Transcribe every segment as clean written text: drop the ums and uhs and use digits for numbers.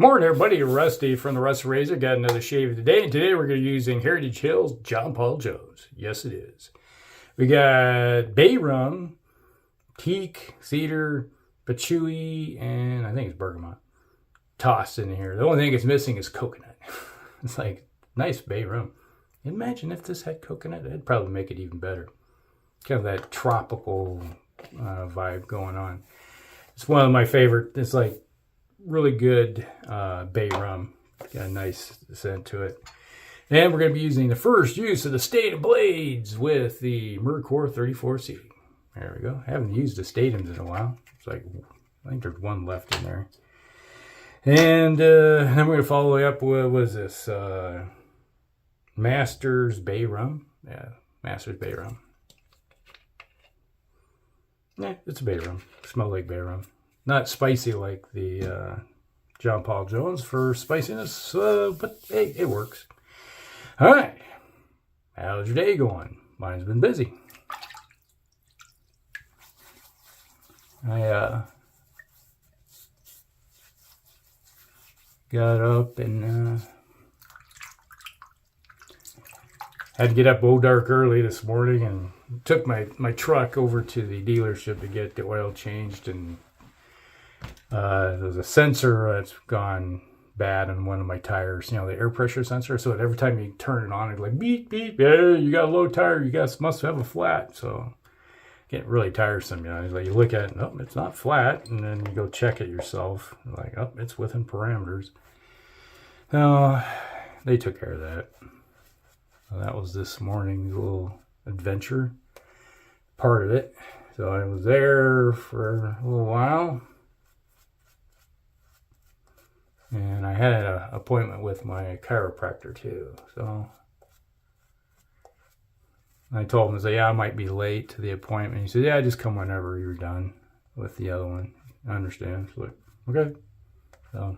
Morning, everybody. Rusty from the Rusty Razor. Got another shave today. And today we're going to be using Heritage Hills John Paul Jones. Yes, it is. We got Bay Rum, teak, cedar, patchouli, and I think it's bergamot tossed in here. The only thing it's missing is coconut. It's like nice Bay Rum. Imagine if this had coconut. It'd probably make it even better. Kind of that tropical vibe going on. It's one of my favorite. It's like really good Bay Rum. Got a nice scent to it. And we're going to be using the first use of the Statum blades with the Merkur 34C. There we go. I haven't used the Statums in a while. It's like, I think there's one left in there. And then we're going to follow up with, what is this? Masters Bay Rum. Yeah, Masters Bay Rum. Yeah, it's a Bay Rum. Smells like Bay Rum. Not spicy like the John Paul Jones for spiciness, but hey, it works. All right. How's your day going? Mine's been busy. I got up and had to get up old dark early this morning and took my truck over to the dealership to get the oil changed, and there's a sensor that's gone bad on one of my tires, you know, the air pressure sensor. So every time you turn it on, it's like beep, beep, yeah, you got a low tire, you must have a flat. So getting really tiresome, you know. It's like you look at it, oh, it's not flat, and then you go check it yourself. Like, oh, it's within parameters. They took care of that. So that was this morning's little adventure, part of it. So I was there for a little while. And I had an appointment with my chiropractor too. So I told him, I said, yeah, I might be late to the appointment. He said, yeah, just come whenever you're done with the other one. I understand. So, okay. So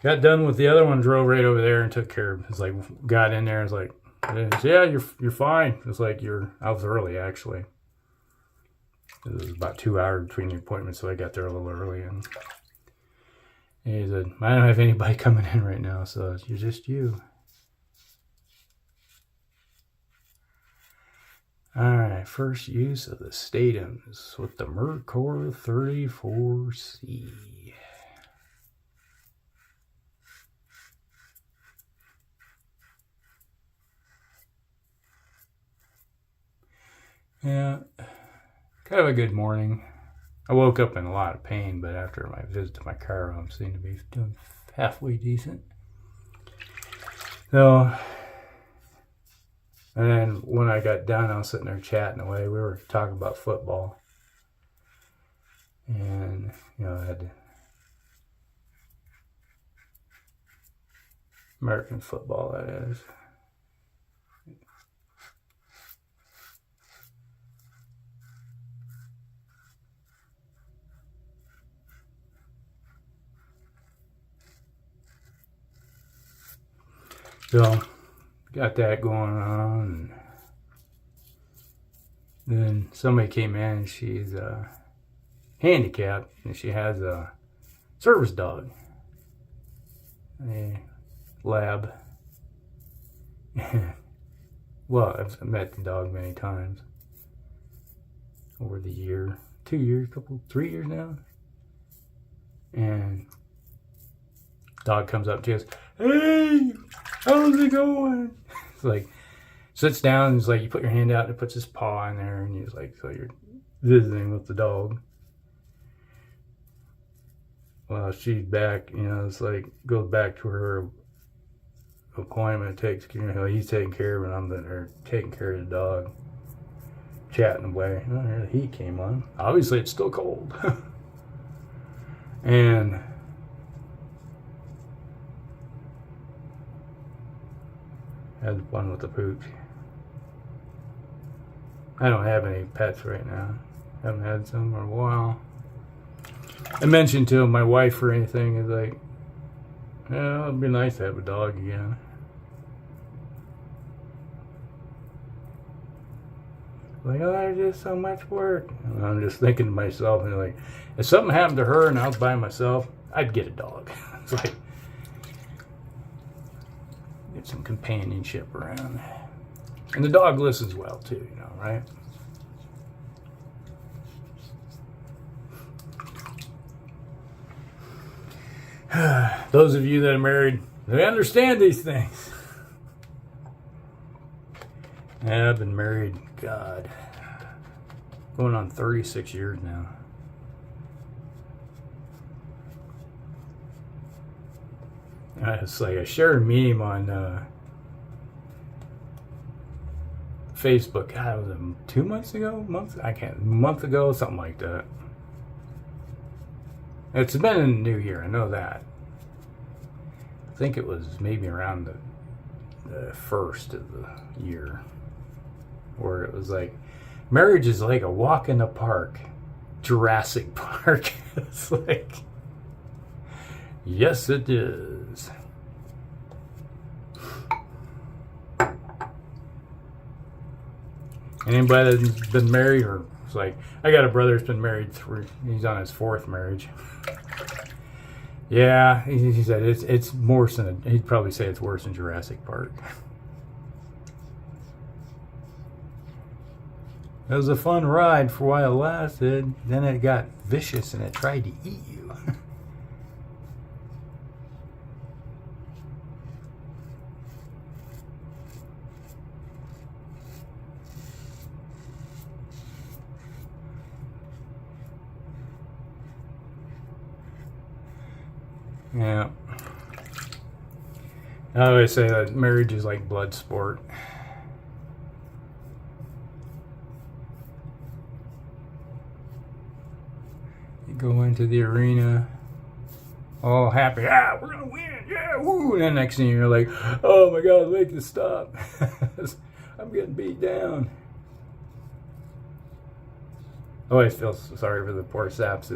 got done with the other one, drove right over there and took care of it. It's like, got in there, it's like, yeah, you're fine. It's like I was early actually. It was about 2 hours between the appointments, so I got there a little early. And he said, I don't have anybody coming in right now, so you're just you. Alright, first use of the Statums with the Merkur 34C. Yeah, kind of a good morning. I woke up in a lot of pain, but after my visit to my car, I seem to be doing halfway decent. So, and then when I got done, I was sitting there chatting away. We were talking about football. And, you know, I had American football, that is. So, got that going on. And then somebody came in, she's handicapped, and she has a service dog, a lab. Well, I've met the dog many times over the year, 2 years, 3 years now. And dog comes up to us, hey, how's it going? It's like, sits down and it's like, you put your hand out and it puts his paw in there, and he's like, so you're visiting with the dog. Well, she's back, you know, it's like, goes back to her appointment, takes, you know, he's taking care of it, I'm there taking care of the dog, chatting away. Oh, here the heat came on. Obviously, it's still cold. And had fun with the pooch. I don't have any pets right now. Haven't had some for a while. I mentioned to my wife or anything, is like, yeah, it'd be nice to have a dog again. Like, oh, there's just so much work. And I'm just thinking to myself, and like, if something happened to her and I was by myself, I'd get a dog. It's like, get some companionship around. And the dog listens well too, you know, right? Those of you that are married, they understand these things. Yeah, I've been married, God, going on 36 years now. It's like I shared a meme on Facebook. God, was it 2 months ago? A month ago, something like that. It's been in the new year, I know that. I think it was maybe around the first of the year, where it was like, marriage is like a walk in the park, Jurassic Park. It's like, yes, it is. Anybody that's been married, or it's like, I got a brother that's been married he's on his 4th marriage. Yeah, he said it's worse than, he'd probably say it's worse than Jurassic Park. It was a fun ride for a while it lasted. Then it got vicious and it tried to eat you. Yeah. I always say that marriage is like blood sport. You go into the arena all happy, we're gonna win, yeah, woo, and then next thing you're like, oh my God, make this stop. I'm getting beat down. I always feel sorry for the poor saps.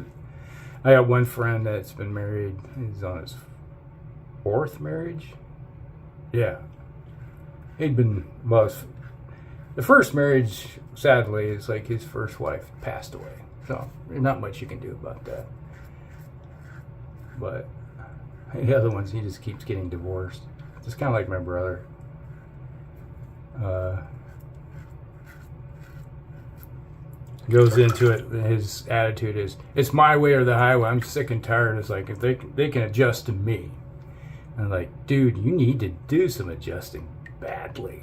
I got one friend that's been married. He's on his 4th marriage. Yeah. He'd been, well, the first marriage, sadly, is like his first wife passed away. So there's not much you can do about that. But the other ones, he just keeps getting divorced. It's kind of like my brother. Goes into it, and his attitude is, it's my way or the highway. I'm sick and tired. It's like, if they can adjust to me. And I'm like, dude, you need to do some adjusting badly.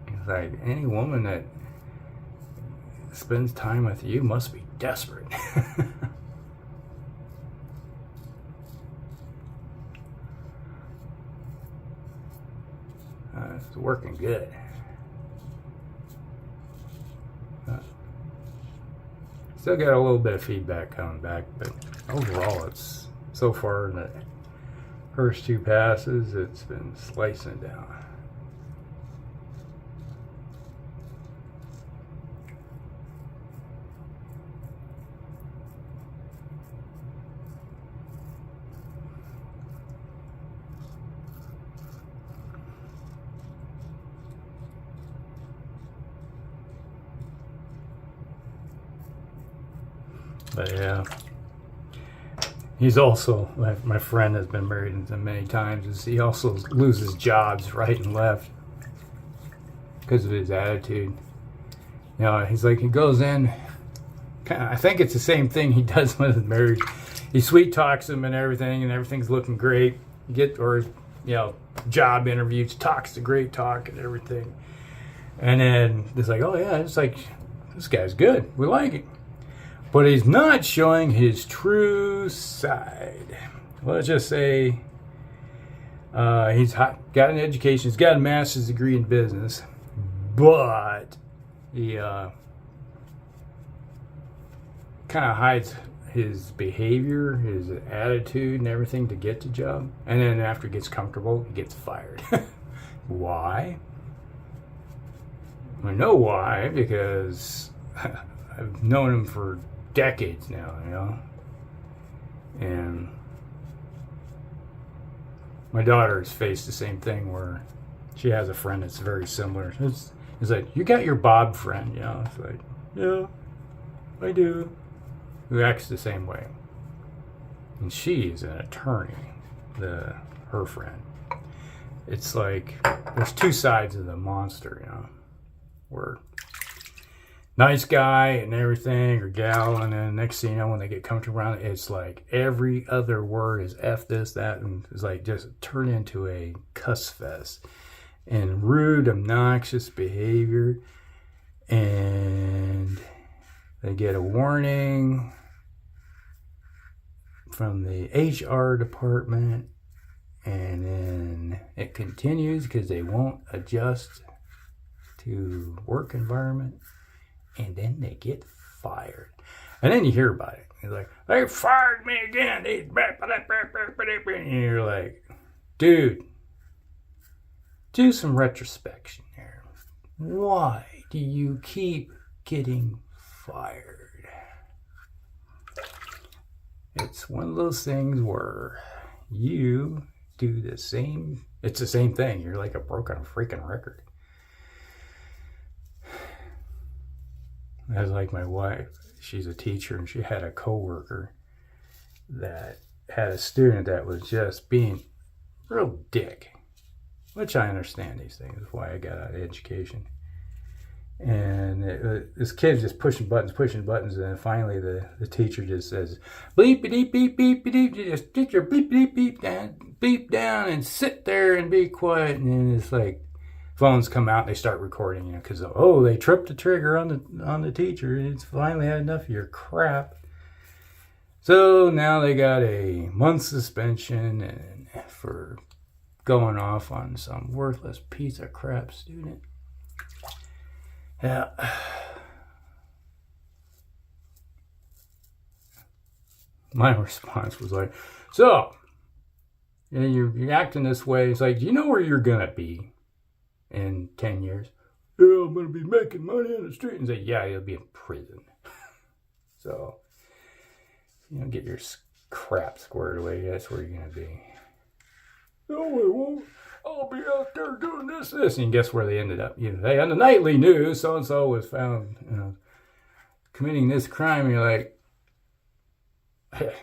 It's like, any woman that spends time with you must be desperate. It's working good. Still got a little bit of feedback coming back, but overall, it's so far in the first 2 passes, it's been slicing down. But yeah, he's also, my friend has been married many times, is he also loses jobs right and left because of his attitude. You know, he's like, he goes in, I think it's the same thing he does when he's married. He sweet talks him and everything's looking great. Job interviews, talks the great talk and everything. And then it's like, oh yeah, it's like, this guy's good. We like it. But he's not showing his true side. Let's just say he's got an education. He's got a master's degree in business. But he kind of hides his behavior, his attitude, and everything to get the job. And then after he gets comfortable, he gets fired. Why? I know why, because I've known him for decades now, you know. And my daughter has faced the same thing where she has a friend that's very similar. It's like, you got your Bob friend, you know. It's like, Yeah, I do. Who acts the same way. And she's an attorney, her friend. It's like there's two sides of the monster, you know. Where nice guy and everything, or gal, and then next thing you know, when they get comfortable around it, it's like every other word is F this, that, and it's like just turn into a cuss fest. And rude, obnoxious behavior. And they get a warning from the HR department, and then it continues because they won't adjust to work environment, and then they get fired. And then you hear about it. You're like, they fired me again. And you're like, dude, do some retrospection here. Why do you keep getting fired? It's one of those things where you do the same. It's the same thing. You're like a broken freaking record. That's like my wife. She's a teacher, and she had a coworker that had a student that was just being real dick. Which I understand these things. That's why I got out of education. And this kid's just pushing buttons, and then finally the teacher just says, bleep, beep, beep, beep, beep, just get your beep, beep down and sit there and be quiet. And then it's like phones come out and they start recording, you know, because, oh, they tripped the trigger on the teacher. It's finally had enough of your crap. So now they got a month suspension and for going off on some worthless piece of crap student. Yeah. My response was like, so, you know, you're acting this way. It's like, do you know where you're going to be in 10 years? Yeah, I'm going to be making money on the street. And say, yeah, you'll be in prison. So, you know, get your crap squared away. That's where you're going to be. No, I won't. I'll be out there doing this. And guess where they ended up? You know, hey, on the nightly news, so-and-so was found, you know, committing this crime. And you're like, hey,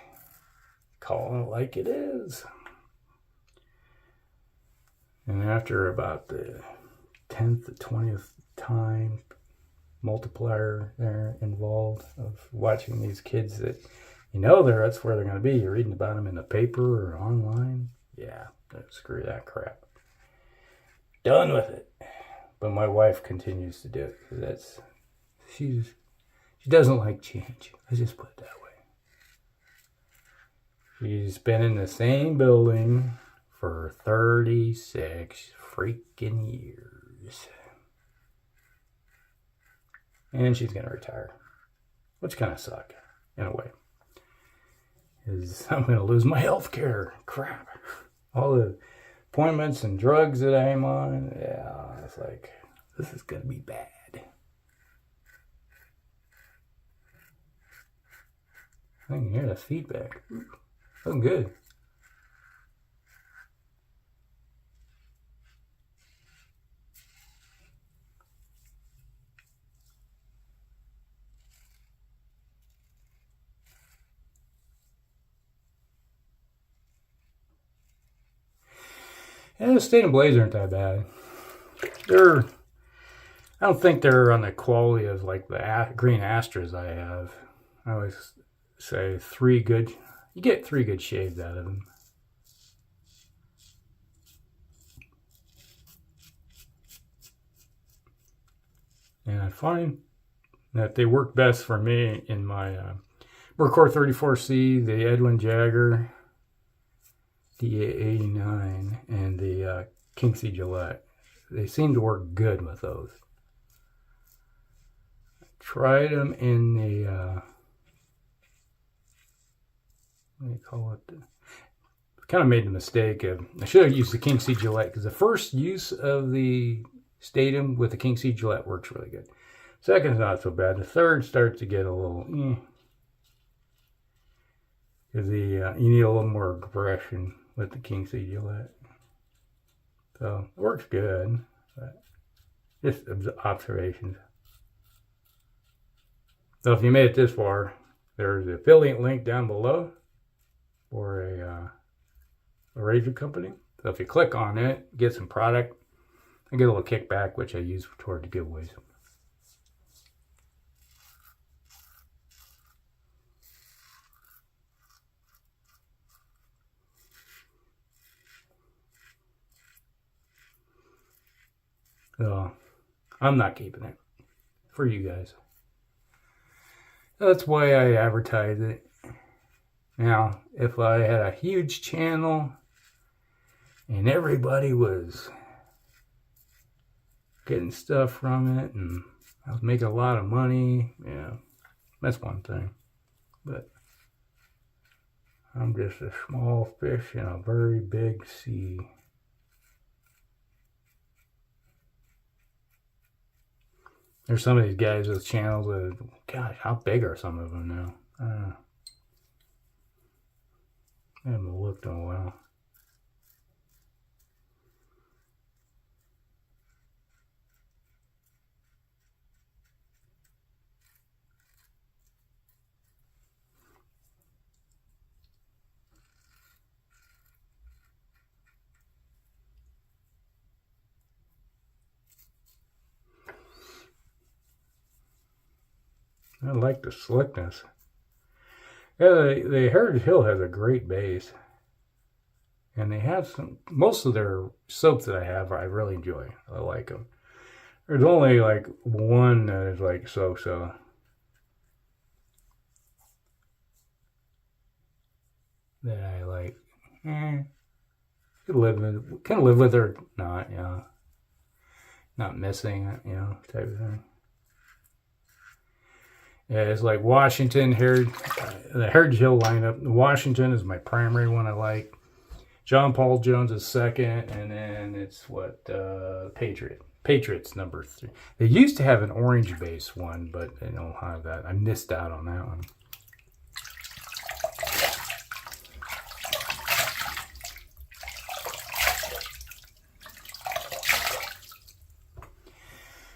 call it like it is. And after about the 10th to 20th time multiplier there involved of watching these kids that, you know, that's where they're going to be. You're reading about them in the paper or online. Yeah, screw that crap. Done with it. But my wife continues to do it because she doesn't like change. Let's just put it that way. She's been in the same building for 36 freaking years. And she's going to retire. Which kind of sucks, in a way. Because I'm going to lose my health care. Crap. All the appointments and drugs that I'm on. Yeah, it's like, this is going to be bad. I can hear the feedback. Looking good. Yeah, the Statum Blades aren't that bad. I don't think they're on the quality of like the green Astras I have. I always say you get 3 good shaves out of them. And I find that they work best for me in my Merkur 34C, the Edwin Jagger DA89, and the Kinksy Gillette. They seem to work good with those. I tried them in the, what do you call it? Kind of made the mistake of, I should have used the Kinksy Gillette because the first use of the Statum with the Kinksy Gillette works really good. Second's not so bad. The third starts to get a little, because you need a little more aggression with the Kinksy Gillette. So it works good, but just observations. So if you made it this far, there's the affiliate link down below for a razor company. So if you click on it, get some product, I get a little kickback, which I use toward the giveaways. So I'm not keeping it for you guys. That's why I advertise it. Now, if I had a huge channel and everybody was getting stuff from it and I was making a lot of money, yeah, that's one thing. But I'm just a small fish in a very big sea. There's some of these guys with channels that, gosh, how big are some of them now? I haven't looked in a while. I like the slickness. Yeah, the Heritage Hill has a great base. And they have most of their soaps that I have, I really enjoy. I like them. There's only like one that is like so-so. That I like. Could live with, can live with or not, you know. Not missing it, you know, type of thing. Yeah, it's like Washington, the Heritage Hill lineup. Washington is my primary one I like. John Paul Jones is second, and then it's what, Patriots number 3. They used to have an orange base one, but they don't have that. I missed out on that one.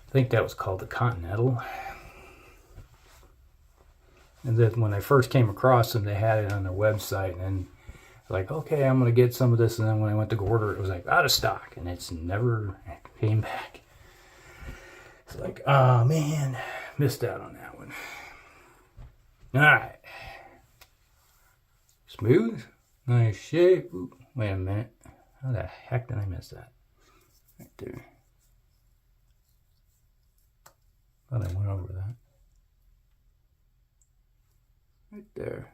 I think that was called the Continental. And then when I first came across them, they had it on their website, and like, okay, I'm going to get some of this. And then when I went to go order, it was like out of stock, and it's never came back. It's like, oh man, missed out on that one. All right. Smooth, nice shape. Ooh, wait a minute. How the heck did I miss that? Right there. Thought I went over that. Right there.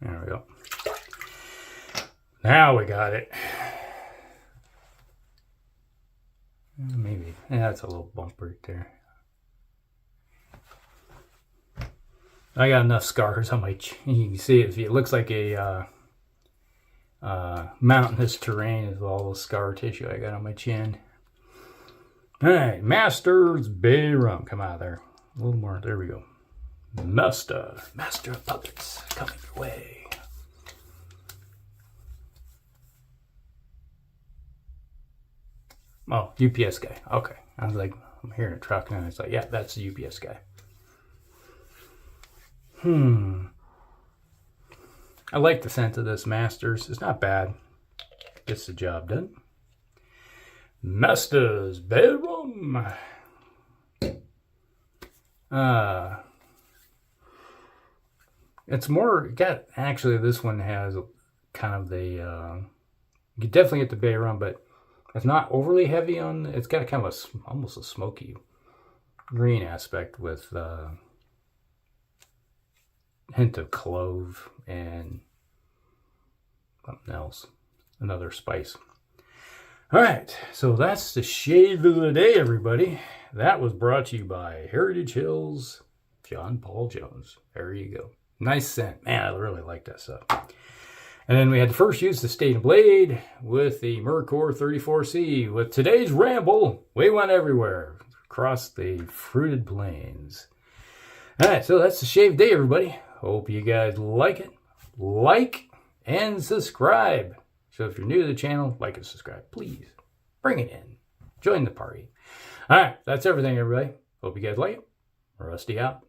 There we go. Now we got it. Maybe. Yeah, that's a little bump right there. I got enough scars on my chin. You can see it. It looks like a mountainous terrain is all the scar tissue I got on my chin. All right, Masters Bay Rum. Come out of there. A little more. There we go. Master of Puppets coming your way. Oh, UPS guy. Okay. I was like, I'm hearing a truck, and it's like, yeah, that's the UPS guy. I like the scent of this Masters. It's not bad. Gets the job done. Masters Bay Rum. It's more, actually this one has kind of the, you definitely get the Bay Rum, but it's not overly heavy on, it's got kind of almost a smoky green aspect with hint of clove and something else, another spice. All right, so that's the shave of the day, everybody. That was brought to you by Heritage Hills, John Paul Jones. There you go. Nice scent. Man, I really like that stuff. And then we had to first use the Statum blade with the Merkur 34C. With today's ramble, we went everywhere across the fruited plains. All right, so that's the shave day, everybody. Hope you guys like it. Like and subscribe. So if you're new to the channel, like and subscribe. Please bring it in. Join the party. All right, that's everything, everybody. Hope you guys like it. Rusty out.